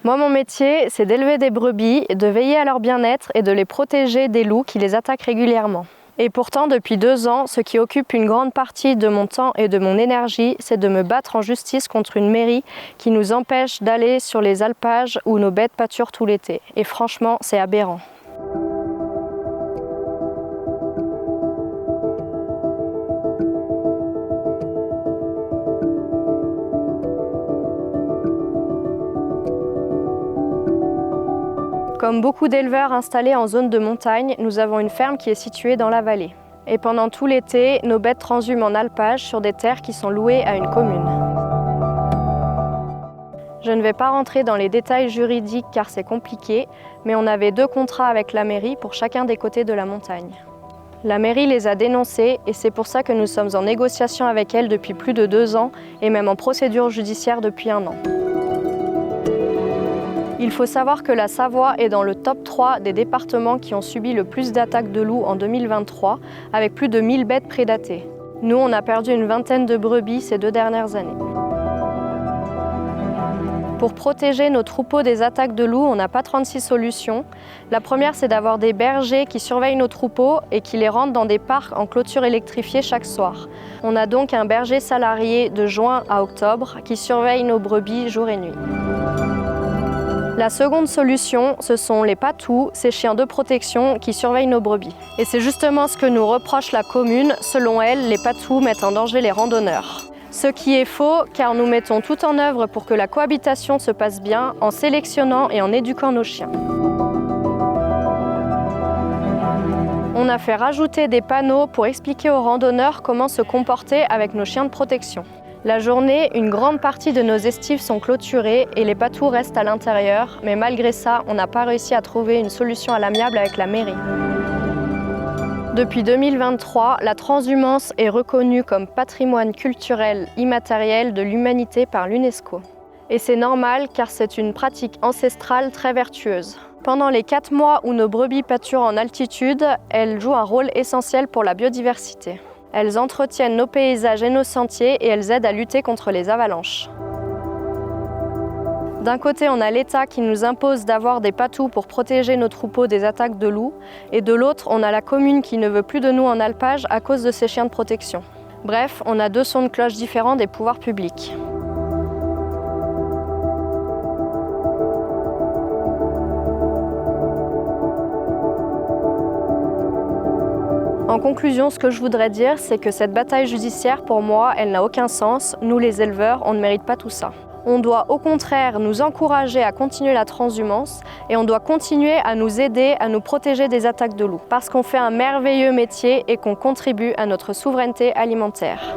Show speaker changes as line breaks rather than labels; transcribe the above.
Moi, mon métier, c'est d'élever des brebis, de veiller à leur bien-être et de les protéger des loups qui les attaquent régulièrement. Et pourtant, depuis 2 ans, ce qui occupe une grande partie de mon temps et de mon énergie, c'est de me battre en justice contre une mairie qui nous empêche d'aller sur les alpages où nos bêtes pâturent tout l'été. Et franchement, c'est aberrant. Comme beaucoup d'éleveurs installés en zone de montagne, nous avons une ferme qui est située dans la vallée. Et pendant tout l'été, nos bêtes transhument en alpage sur des terres qui sont louées à une commune. Je ne vais pas rentrer dans les détails juridiques car c'est compliqué, mais on avait 2 contrats avec la mairie pour chacun des côtés de la montagne. La mairie les a dénoncés et c'est pour ça que nous sommes en négociation avec elle depuis plus de 2 ans et même en procédure judiciaire depuis 1 an. Il faut savoir que la Savoie est dans le top 3 des départements qui ont subi le plus d'attaques de loups en 2023, avec plus de 1000 bêtes prédatées. Nous, on a perdu une vingtaine de brebis ces 2 dernières années. Pour protéger nos troupeaux des attaques de loups, on n'a pas 36 solutions. La première, c'est d'avoir des bergers qui surveillent nos troupeaux et qui les rentrent dans des parcs en clôture électrifiée chaque soir. On a donc un berger salarié de juin à octobre qui surveille nos brebis jour et nuit. La seconde solution, ce sont les patous, ces chiens de protection qui surveillent nos brebis. Et c'est justement ce que nous reproche la commune. Selon elle, les patous mettent en danger les randonneurs. Ce qui est faux, car nous mettons tout en œuvre pour que la cohabitation se passe bien en sélectionnant et en éduquant nos chiens. On a fait rajouter des panneaux pour expliquer aux randonneurs comment se comporter avec nos chiens de protection. La journée, une grande partie de nos estives sont clôturées et les patous restent à l'intérieur, mais malgré ça, on n'a pas réussi à trouver une solution à l'amiable avec la mairie. Depuis 2023, la transhumance est reconnue comme patrimoine culturel immatériel de l'humanité par l'UNESCO. Et c'est normal car c'est une pratique ancestrale très vertueuse. Pendant les 4 mois où nos brebis pâturent en altitude, elles jouent un rôle essentiel pour la biodiversité. Elles entretiennent nos paysages et nos sentiers et elles aident à lutter contre les avalanches. D'un côté, on a l'État qui nous impose d'avoir des patous pour protéger nos troupeaux des attaques de loups, et de l'autre, on a la commune qui ne veut plus de nous en alpage à cause de ces chiens de protection. Bref, on a 2 sons de cloche différents des pouvoirs publics. En conclusion, ce que je voudrais dire, c'est que cette bataille judiciaire, pour moi, elle n'a aucun sens. Nous, les éleveurs, on ne mérite pas tout ça. On doit au contraire nous encourager à continuer la transhumance et on doit continuer à nous aider à nous protéger des attaques de loups parce qu'on fait un merveilleux métier et qu'on contribue à notre souveraineté alimentaire.